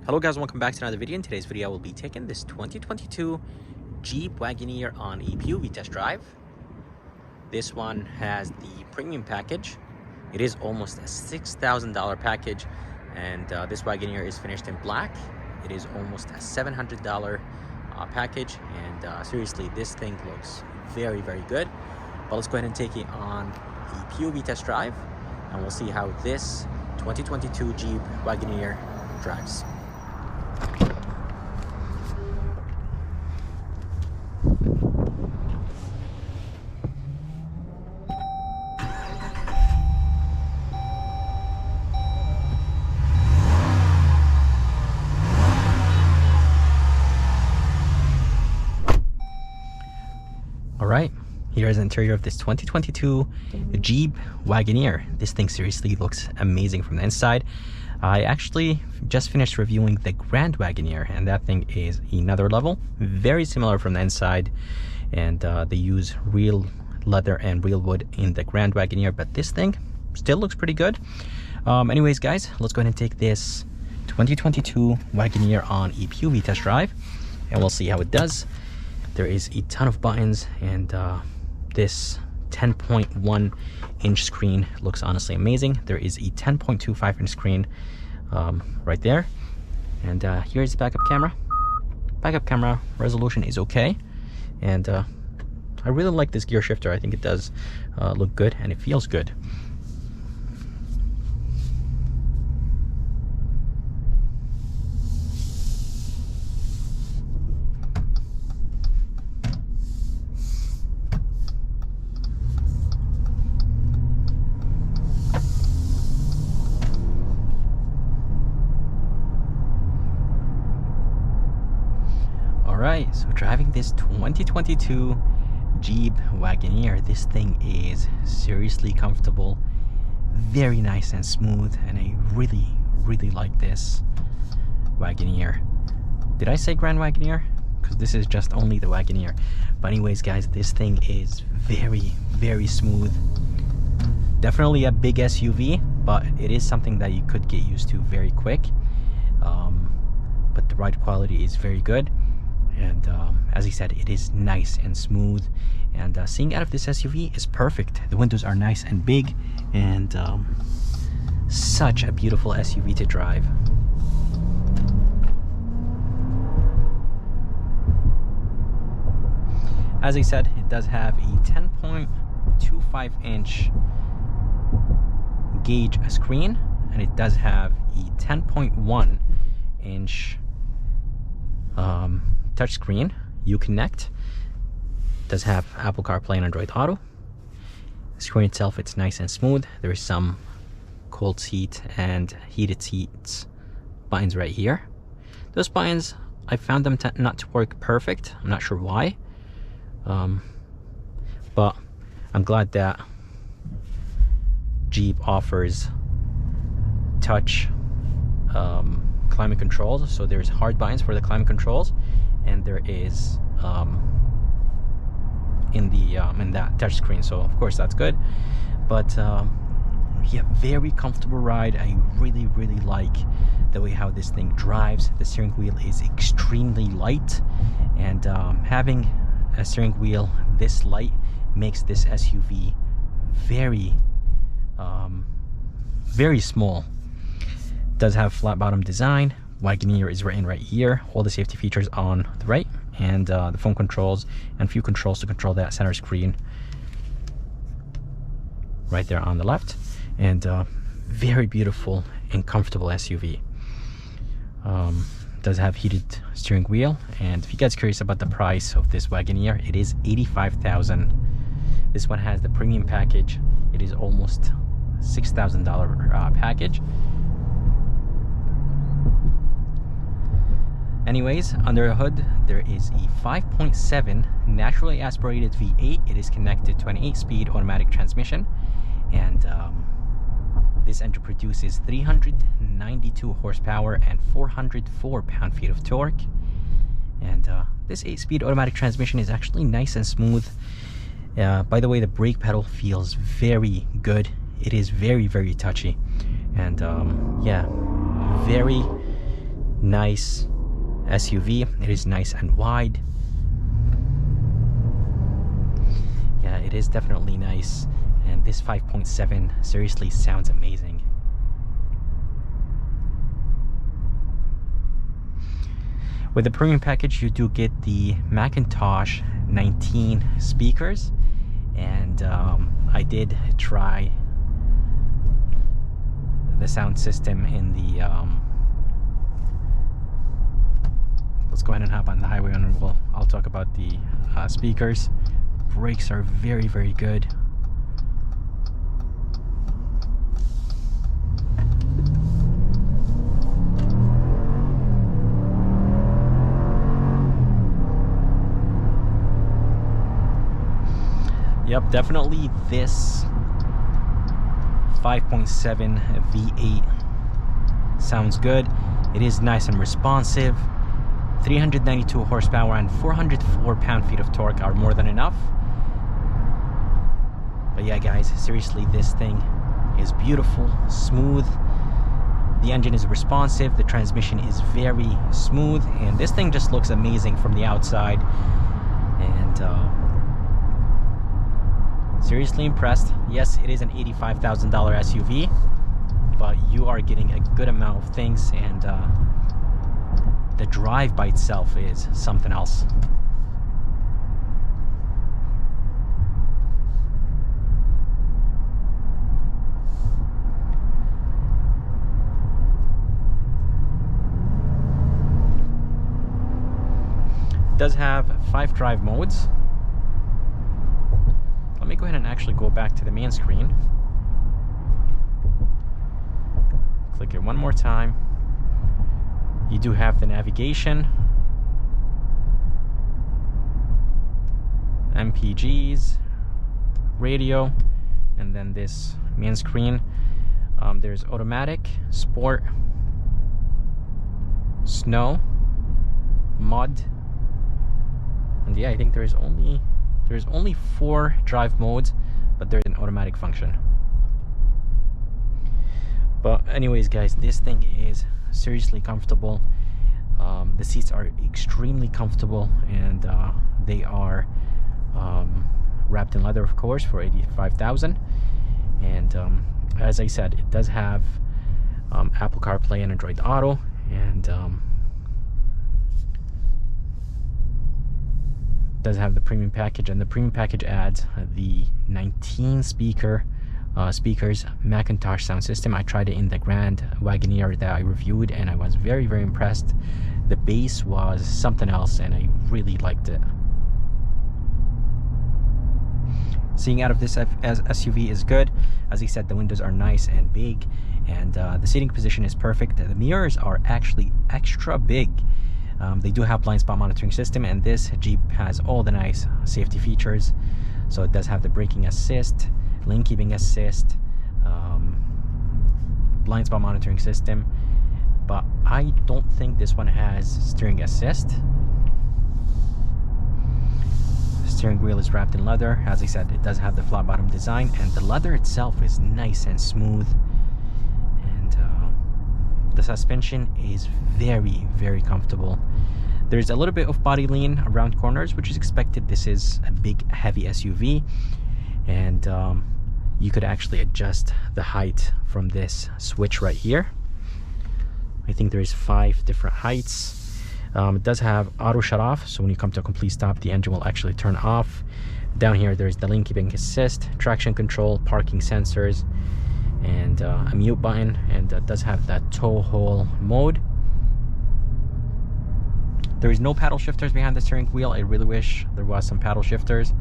Hello guys, welcome back to another video. In today's video, I will be taking this 2022 Jeep Wagoneer on a POV test drive. This one has the premium package. It is almost a $6,000 package, and this Wagoneer is finished in black. It is almost a $700 package, and seriously, this thing looks very, very good. But let's go ahead and take it on a POV test drive, and we'll see how this 2022 Jeep Wagoneer drives. Alright, here is the interior of this 2022 Jeep Wagoneer. This thing seriously looks amazing from the inside. I actually just finished reviewing the Grand Wagoneer, and that thing is another level. Very similar from the inside, and they use real leather and real wood in the Grand Wagoneer, but this thing still looks pretty good. Anyways guys, let's go ahead and take this 2022 Wagoneer on a POV test drive, and we'll see how it does. There is a ton of buttons, and this 10.1 inch screen looks honestly amazing. There is a 10.25 inch screen right there, and here's the backup camera. Backup camera resolution is okay, and I really like this gear shifter. I think it does look good, and it feels good. Alright, so driving this 2022 Jeep Wagoneer, this thing is seriously comfortable, very nice and smooth, and I really like this Wagoneer. Did I say Grand Wagoneer? Because this is just only the Wagoneer. But anyways guys, this thing is very smooth. Definitely a big SUV, but it is something that you could get used to very quick. But the ride quality is very good. And as I said, it is nice and smooth, and seeing out of this SUV is perfect. The windows are nice and big, and such a beautiful SUV to drive. As I said, it does have a 10.25 inch gauge screen, and it does have a 10.1 inch touchscreen. Uconnect does have Apple CarPlay and Android Auto. The screen itself, it's nice and smooth. There is some cold seat and heated seats buttons right here. Those buttons, I found them not to work perfect. I'm not sure why, but I'm glad that Jeep offers touch climate controls. So there's hard buttons for the climate controls, and there is in that touch screen, so of course that's good. But yeah, very comfortable ride. I really like the way how this thing drives. The steering wheel is extremely light, and having a steering wheel this light makes this SUV very small. Does have flat bottom design. Wagoneer is written right here. All the safety features on the right, and the phone controls and few controls to control that center screen right there on the left. And very beautiful and comfortable SUV. Does have heated steering wheel, and if you guys are curious about the price of this Wagoneer, it is $85,000. This one has the premium package. It is almost $6,000 package. Anyways, under the hood, there is a 5.7 naturally aspirated V8. It is connected to an 8-speed automatic transmission, and this engine produces 392 horsepower and 404 pound-feet of torque. And this 8-speed automatic transmission is actually nice and smooth. By the way, the brake pedal feels very good. It is very touchy, and yeah, very nice SUV. It is nice and wide. Yeah, it is definitely nice. And this 5.7 seriously sounds amazing. With the premium package, you do get the Macintosh 19 speakers, and I did try the sound system in the let's go ahead and hop on the highway and I'll talk about the speakers. Brakes are very, very good. Yep, definitely this 5.7 V8 sounds good. It is nice and responsive. 392 horsepower and 404 pound-feet of torque are more than enough. But yeah, guys, seriously, this thing is beautiful, smooth. The engine is responsive, the transmission is very smooth, and this thing just looks amazing from the outside. And seriously impressed. Yes, it is an $85,000 SUV, but you are getting a good amount of things, and the drive by itself is something else. It does have 5 drive modes. Let me go ahead and actually go back to the main screen. Click it one more time. You do have the navigation, MPGs, radio, and then this main screen. There's automatic, sport, snow, mud, and yeah, I think there's only 4 drive modes, but there's an automatic function. But anyways, guys, this thing is seriously comfortable. The seats are extremely comfortable, and they are wrapped in leather, of course, for $85,000. And as I said, it does have Apple CarPlay and Android Auto, and does have the premium package, and the premium package adds the 19 speakers Macintosh sound system. I tried it in the Grand Wagoneer that I reviewed, and I was very, very impressed. The bass was something else, and I really liked it. Seeing out of this SUV is good. As I said, the windows are nice and big, and the seating position is perfect. The mirrors are actually extra big. They do have blind spot monitoring system, and this Jeep has all the nice safety features. So it does have the braking assist, lane keeping assist, blind spot monitoring system, but I don't think this one has steering assist. The steering wheel is wrapped in leather. As I said, it does have the flat bottom design, and the leather itself is nice and smooth, and the suspension is very, very comfortable. There's a little bit of body lean around corners, which is expected. This is a big, heavy SUV, and you could actually adjust the height from this switch right here. I think there is 5 different heights. It does have auto shut off, so when you come to a complete stop, the engine will actually turn off. Down here, there's the lane keeping assist, traction control, parking sensors, and a mute button, and does have that tow haul mode. There is no paddle shifters behind the steering wheel. I really wish there was some paddle shifters.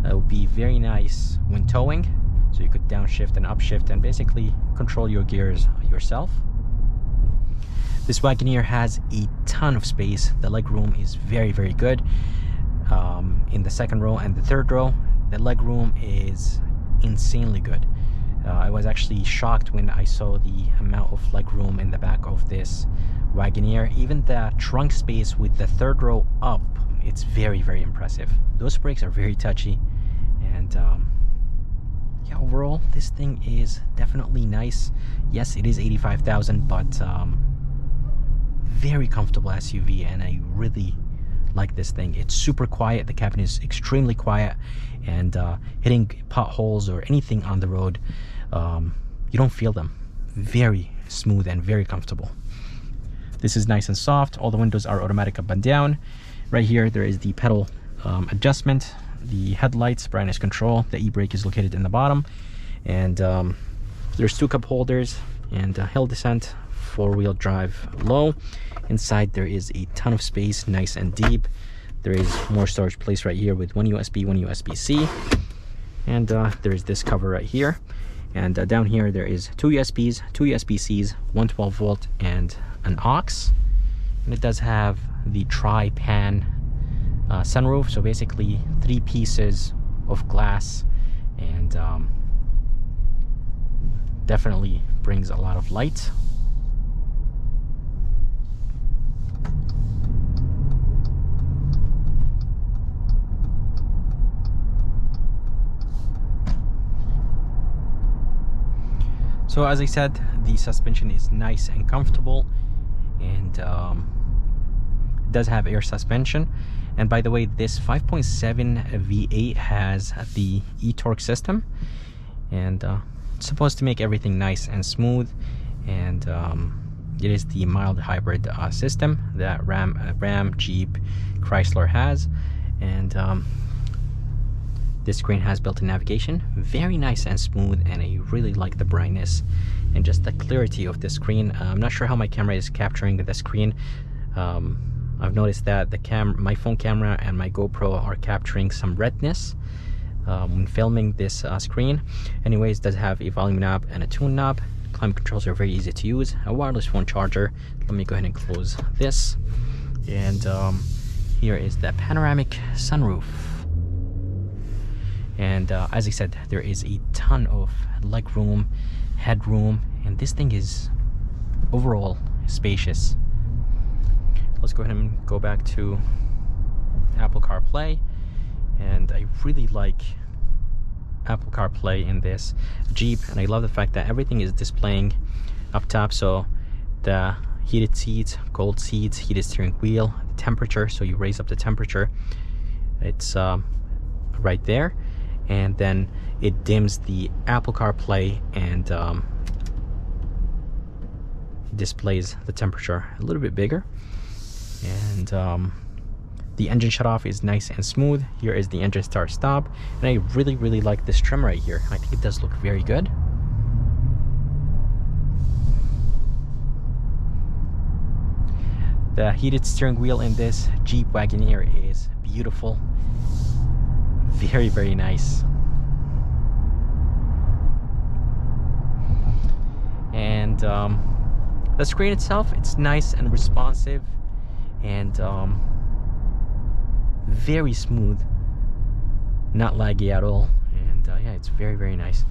It would be very nice when towing, so you could downshift and upshift and basically control your gears yourself. This Wagoneer has a ton of space. The leg room is very, very good. In the second row and the third row, the leg room is insanely good. I was actually shocked when I saw the amount of leg room in the back of this Wagoneer. Even the trunk space with the third row up, it's very, very impressive. Those brakes are very touchy, and yeah, overall this thing is definitely nice. Yes, it is $85,000, but very comfortable SUV, and I really like this thing. It's super quiet. The cabin is extremely quiet, and hitting potholes or anything on the road, you don't feel them. Very smooth and very comfortable. This is nice and soft. All the windows are automatic up and down. Right here there is the pedal adjustment, the headlights, brightness control. The e-brake is located in the bottom, and there's 2 cup holders and hill descent, 4-wheel drive low. Inside there is a ton of space, nice and deep. There is more storage place right here with 1 USB, 1 USB-C, and there's this cover right here. And down here there is 2 USBs, 2 USB-Cs, 1 12-volt, and an aux. And it does have the tri-pan sunroof, so basically 3 pieces of glass, and definitely brings a lot of light. So as I said, the suspension is nice and comfortable, and it does have air suspension. And by the way, this 5.7 V8 has the e-torque system, and it's supposed to make everything nice and smooth. And it is the mild hybrid system that Ram, Jeep, Chrysler has. And this screen has built-in navigation, very nice and smooth, and I really like the brightness and just the clarity of the screen. I'm not sure how my camera is capturing the screen. I've noticed that my phone camera and my GoPro are capturing some redness when filming this screen. Anyways, it does have a volume knob and a tune knob. Climate controls are very easy to use. A wireless phone charger. Let me go ahead and close this. And here is the panoramic sunroof. And as I said, there is a ton of leg room, headroom, and this thing is overall spacious. Let's go ahead and go back to Apple CarPlay, and I really like Apple CarPlay in this Jeep, and I love the fact that everything is displaying up top. So the heated seats, cold seats, heated steering wheel, the temperature, so you raise up the temperature, it's right there. And then it dims the Apple CarPlay and displays the temperature a little bit bigger. And the engine shut off is nice and smooth. Here is the engine start stop, and I really like this trim right here. I think it does look very good. The heated steering wheel in this Jeep Wagoneer is beautiful. Very nice. And the screen itself, it's nice and responsive, and very smooth, not laggy at all. And yeah, it's very nice.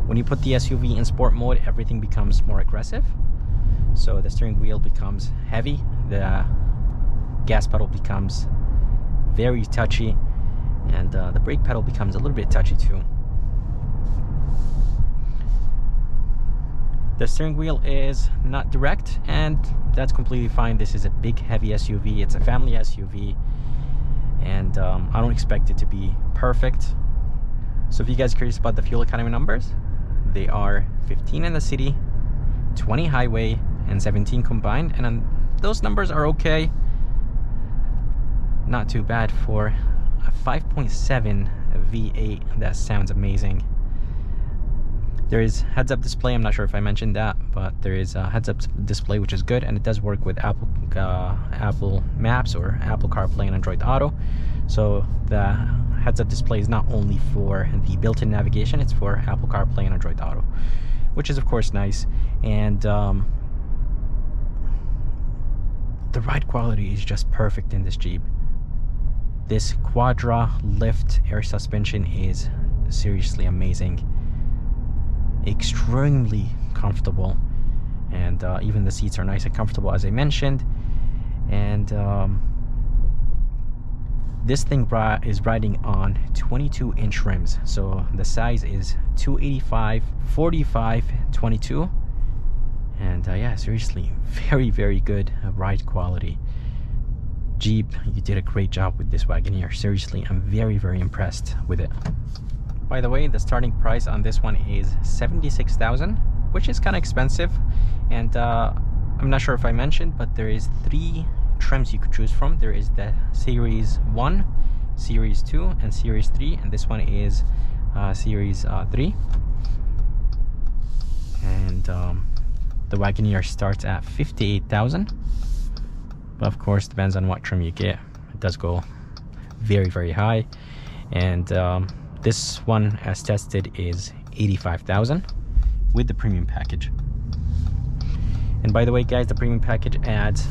When you put the SUV in sport mode, everything becomes more aggressive. So the steering wheel becomes heavy, the gas pedal becomes very touchy, and the brake pedal becomes a little bit touchy too. The steering wheel is not direct, and that's completely fine. This is a big heavy SUV, it's a family SUV, and I don't expect it to be perfect. So if you guys are curious about the fuel economy numbers, they are 15 in the city, 20 highway, and 17 combined, and those numbers are okay. Not too bad for a 5.7 V8. That sounds amazing. There is heads-up display. I'm not sure if I mentioned that, but there is a heads-up display, which is good, and it does work with Apple Maps or Apple CarPlay and Android Auto. So the heads-up display is not only for the built-in navigation, it's for Apple CarPlay and Android Auto, which is of course nice. And the ride quality is just perfect in this Jeep. This Quadra lift air suspension is seriously amazing, extremely comfortable, and even the seats are nice and comfortable, as I mentioned. And This thing is riding on 22-inch rims, so the size is 285, 45, 22, and yeah, seriously, very good ride quality. Jeep, you did a great job with this Wagoneer. Seriously, I'm very impressed with it. By the way, the starting price on this one is $76,000, which is kind of expensive, and I'm not sure if I mentioned, but there is 3 trims you could choose from. There is the Series 1, Series 2, and Series 3, and this one is Series 3. And the Wagoneer starts at $58,000, but of course depends on what trim you get. It does go very high, and this one as tested is $85,000 with the premium package. And by the way guys, the premium package adds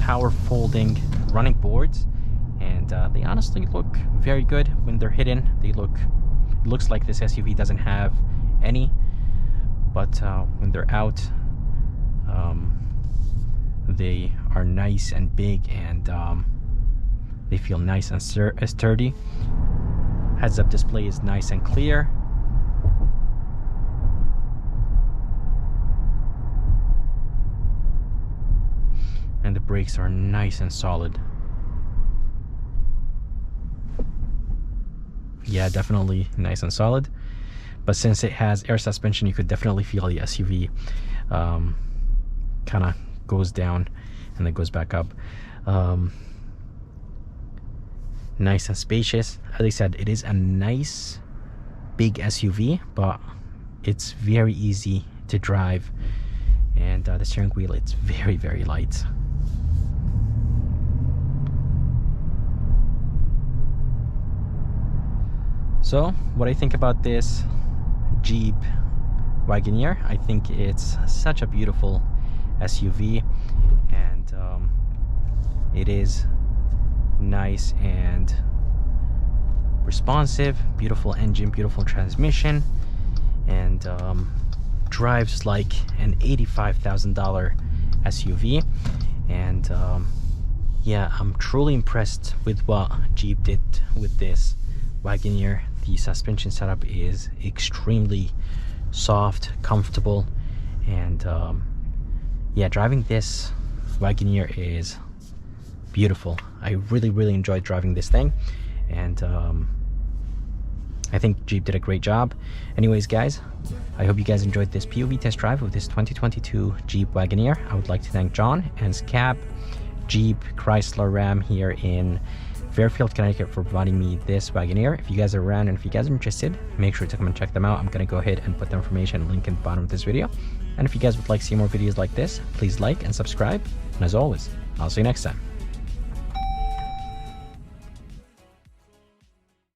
power folding running boards, and they honestly look very good when they're hidden. It looks like this SUV doesn't have any, but when they're out, they are nice and big, and they feel nice and sturdy. Heads-up display is nice and clear. And the brakes are nice and solid. Yeah, definitely nice and solid. But since it has air suspension, you could definitely feel the SUV kind of goes down and then goes back up. Nice and spacious. As I said, it is a nice big SUV, but it's very easy to drive, and the steering wheel, it's very light. So what I think about this Jeep Wagoneer, I think it's such a beautiful SUV, and it is nice and responsive, beautiful engine, beautiful transmission, and drives like an $85,000 SUV. And yeah, I'm truly impressed with what Jeep did with this Wagoneer. The suspension setup is extremely soft, comfortable, and yeah, driving this Wagoneer is beautiful. I really enjoyed driving this thing, and I think Jeep did a great job. Anyways guys, I hope you guys enjoyed this POV test drive of this 2022 Jeep Wagoneer. I would like to thank John and Scap, Jeep, Chrysler, Ram here in Fairfield, Connecticut, for providing me this Wagoneer. If you guys are around and if you guys are interested, make sure to come and check them out. I'm going to go ahead and put the information link in the bottom of this video. And if you guys would like to see more videos like this, please like and subscribe. And as always, I'll see you next time.